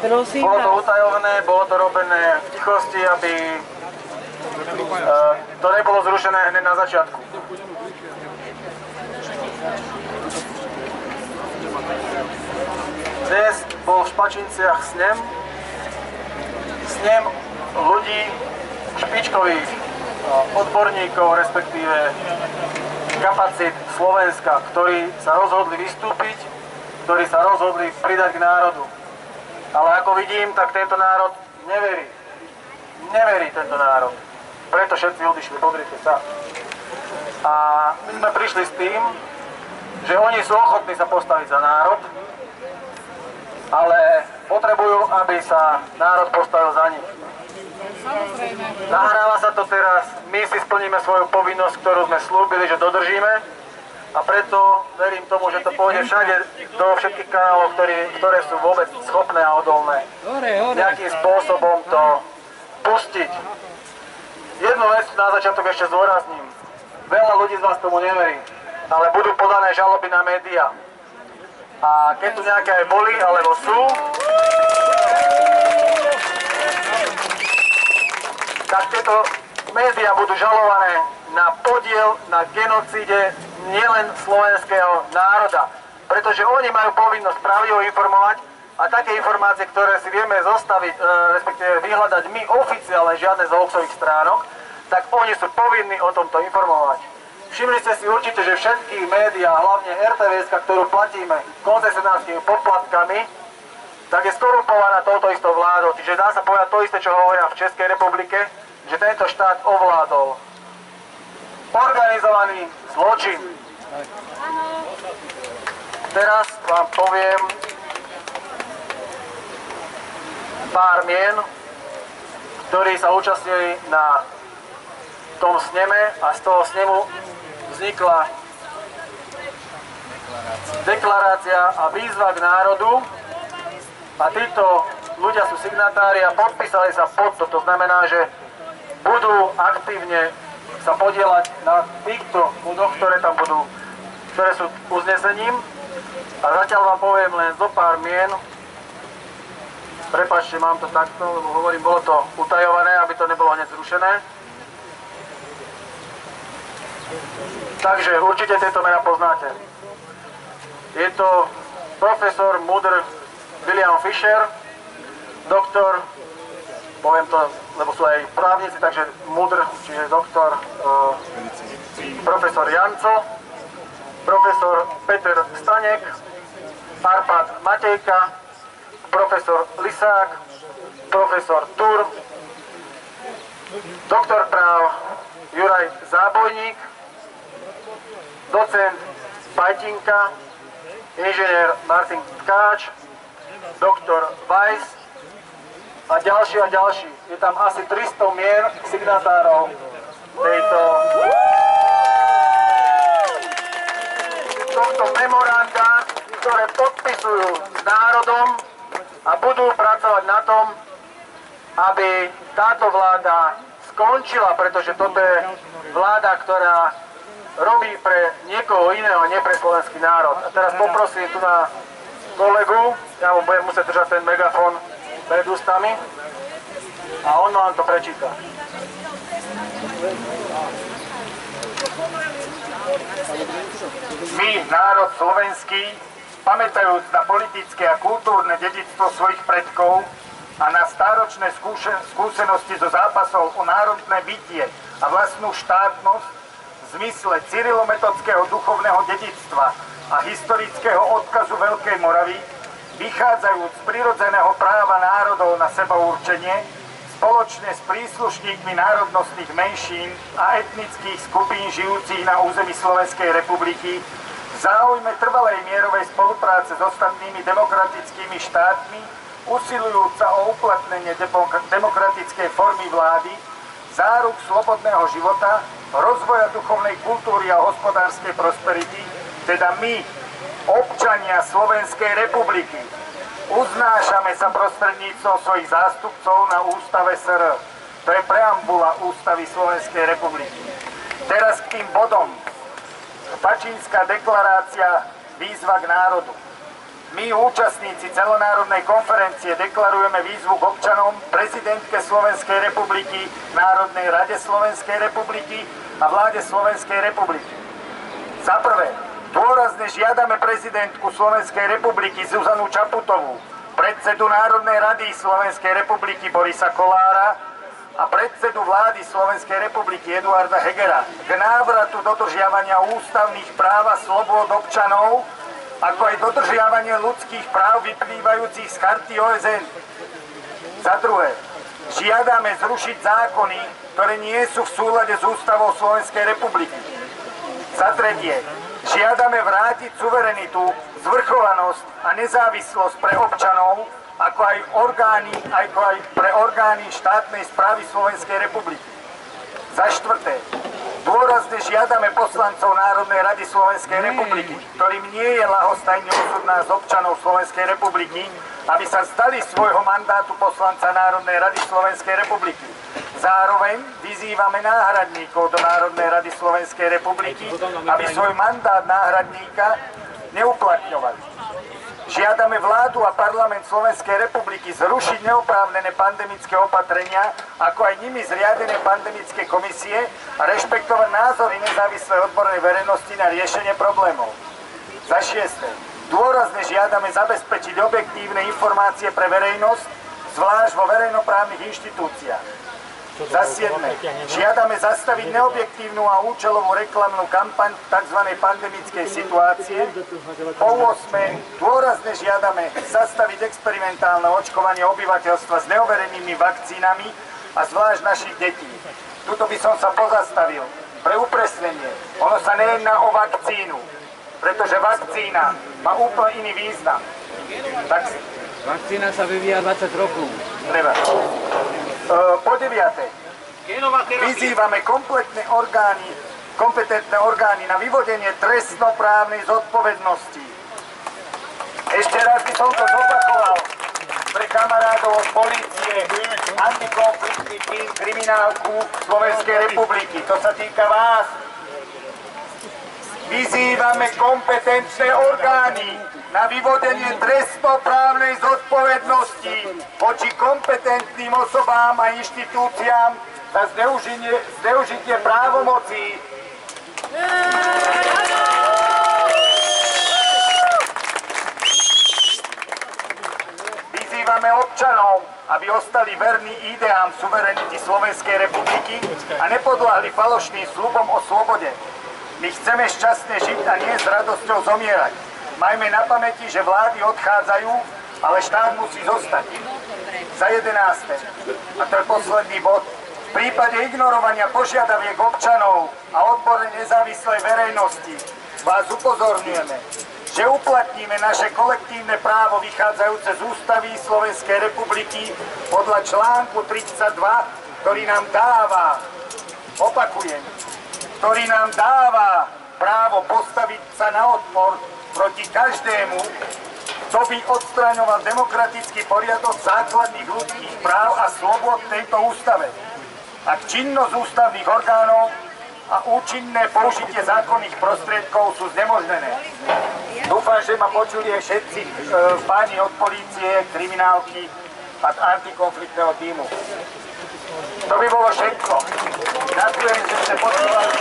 Bolo to utajované, bolo to robené v tichosti, aby to nebolo zrušené hneď na začiatku. Dnes bol v Špačinciach snem ľudí, špičkových odborníkov, respektíve kapacít Slovenska, ktorí sa rozhodli vystúpiť, ktorí sa rozhodli pridať k národu. Ale ako vidím, tak tento národ neverí. Neverí tento národ. Preto všetci odišli, pozrite sa. A my sme prišli s tým, že oni sú ochotní sa postaviť za národ, ale potrebujú, aby sa národ postavil za nich. Nahráva sa to teraz, my si splníme svoju povinnosť, ktorú sme slúbili, že dodržíme, a preto verím tomu, že to pôjde všade do všetkých kanálov, ktoré sú vôbec schopné a odolné. Nejakým spôsobom to pustiť. Jednu vec na začiatok ešte zdôrazním. Veľa ľudí z vás tomu neverí, ale budú podané žaloby na médiá. A keď tu nejaké aj boli, alebo sú, tak tieto médiá budú žalované na podiel na genocíde nielen slovenského národa. Pretože oni majú povinnosť pravdivo informovať a také informácie, ktoré si vieme zostaviť, respektíve vyhľadať my oficiálne, žiadne z hoaxových stránok, tak oni sú povinní o tomto informovať. Všimli ste si určite, že všetky médiá, hlavne RTVS, ktorú platíme koncesionárskymi poplatkami, tak je skorumpovaná touto istou vládou. Čiže dá sa povedať to isté, čo hovoria v Českej republike, že tento štát ovládol organizovaný zločin. Teraz vám poviem pár mien, ktorí sa účastnili na tom sneme, a z toho snemu vznikla deklarácia a výzva k národu, a títo ľudia sú signatári a podpísali sa pod to. To znamená, že budú aktívne sa podieľať na týchto bodoch, ktoré tam budú, ktoré sú uznesením. A zatiaľ vám poviem len zo pár mien. Prepáčte, mám to takto, lebo hovorím, bolo to utajované, aby to nebolo hneď zrušené. Takže určite tieto mená poznáte. Je to profesor MUDr. William Fischer, doktor, poviem to, lebo sú aj právnici, takže MUDr., čiže doktor, profesor Janco, profesor Peter Stanek, Arpad Matejka, profesor Lisák, profesor Tur, doktor práv Juraj Zábojník, docent Pajtinka, inžinier Martin Tkáč, doktor Weiss a ďalší a ďalší. Je tam asi 300 mien signatárov tohto memoranda, ktoré podpisujú s národom a budú pracovať na tom, aby táto vláda skončila, pretože toto je vláda, ktorá robí pre niekoho iného, nie pre slovenský národ. A teraz poprosím tu na kolegu, ja mu budem musieť držať ten megafón pred ústami a on vám to prečíta. My, národ slovenský, pamätajúc na politické a kultúrne dedičstvo svojich predkov a na stáročné skúsenosti zo zápasov o národné bytie a vlastnú štátnosť v zmysle cyrilometodského duchovného dedičstva a historického odkazu Veľkej Moravy, vychádzajúc z prirodzeného práva národov na sebaurčenie, spoločne s príslušníkmi národnostných menšín a etnických skupín žijúcich na území Slovenskej republiky, v záujme trvalej mierovej spolupráce s ostatnými demokratickými štátmi, usilujúca o uplatnenie demokratickej formy vlády, záruk slobodného života, rozvoja duchovnej kultúry a hospodárskej prosperity, teda my, občania Slovenskej republiky, uznášame sa prostredníctvom svojich zástupcov na Ústave SR. To je preambula Ústavy Slovenskej republiky. Teraz k tým bodom. Pačínska deklarácia, výzva k národu. My, účastníci celonárodnej konferencie, deklarujeme výzvu k občanom, prezidentke Slovenskej republiky, Národnej rade Slovenskej republiky a vláde Slovenskej republiky. Za prvé, dôrazne žiadame prezidentku Slovenskej republiky Zuzanu Čaputovú, predsedu Národnej rady Slovenskej republiky Borisa Kollára a predsedu vlády Slovenskej republiky Eduarda Hegera k návratu dodržiavania ústavných práv a slobôd občanov, ako aj dodržiavanie ľudských práv vyplývajúcich z Charty OSN. Za druhé, žiadame zrušiť zákony, ktoré nie sú v súlade s ústavou Slovenskej republiky. Za tretie, žiadame vrátiť suverenitu, zvrchovanosť a nezávislosť pre občanov, ako aj pre orgány štátnej správy Slovenskej republiky. Za štvrté, dôrazne žiadame poslancov Národnej rady Slovenskej republiky, ktorým nie je ľahostajný osud nás občanov Slovenskej republiky, aby sa zdali svojho mandátu poslanca Národnej rady Slovenskej republiky. Zároveň vyzývame náhradníkov do Národnej rady Slovenskej republiky, aby svoj mandát náhradníka neuplatňovali. Žiadame vládu a parlament Slovenskej republiky zrušiť neoprávnené pandemické opatrenia, ako aj nimi zriadené pandemické komisie a rešpektovať názory nezávislej odbornej verejnosti na riešenie problémov. Za šieste, dôrazne žiadame zabezpečiť objektívne informácie pre verejnosť, zvlášť vo verejnoprávnych inštitúciách. Za siedme, žiadame zastaviť neobjektívnu a účelovú reklamnú kampaň tzv. Pandemickej situácie. Po 8. dôrazne žiadame zastaviť experimentálne očkovanie obyvateľstva s neoverenými vakcínami a zvlášť našich detí. Tuto by som sa pozastavil. Pre upresnenie, ono sa nejedná o vakcínu, pretože vakcína má úplne iný význam. Vakcína sa vyvíja 20 rokov. Treba. Po 9. vyzývame kompetentné orgány na vyvodenie trestnoprávnej zodpovednosti. Ešte raz by som to zopakoval pre kamarádov od polície, antikonfliktný tím, kriminálku Slovenskej republiky. To sa týka vás. Vyzývame kompetentné orgány na vyvodenie trestnoprávnej zodpovednosti voči kompetentným osobám a inštitúciám za zneužitie právomocí. Vyzývame občanov, aby ostali verní ideám suverenity Slovenskej republiky a nepodľahli falošným sľubom o slobode. My chceme šťastne žiť a nie s radosťou zomierať. Majme na pamäti, že vlády odchádzajú, ale štát musí zostať. Za 11. a to je posledný bod. V prípade ignorovania požiadaviek občanov a odborne nezávislej verejnosti vás upozorňujeme, že uplatníme naše kolektívne právo vychádzajúce z ústavy Slovenskej republiky podľa článku 32, ktorý nám dáva, opakujem, ktorý nám dáva právo postaviť sa na odpor proti každému, kto by odstraňoval demokratický poriadok základných ľudských práv a slobod v tejto ústave. Ak činnosť ústavných orgánov a účinné použitie zákonných prostriedkov sú znemožnené. Dúfam, že ma počuli aj všetci páni od polície, kriminálky a antikonfliktného tímu. To by bolo všetko. Ďakujem, že ste počúvali.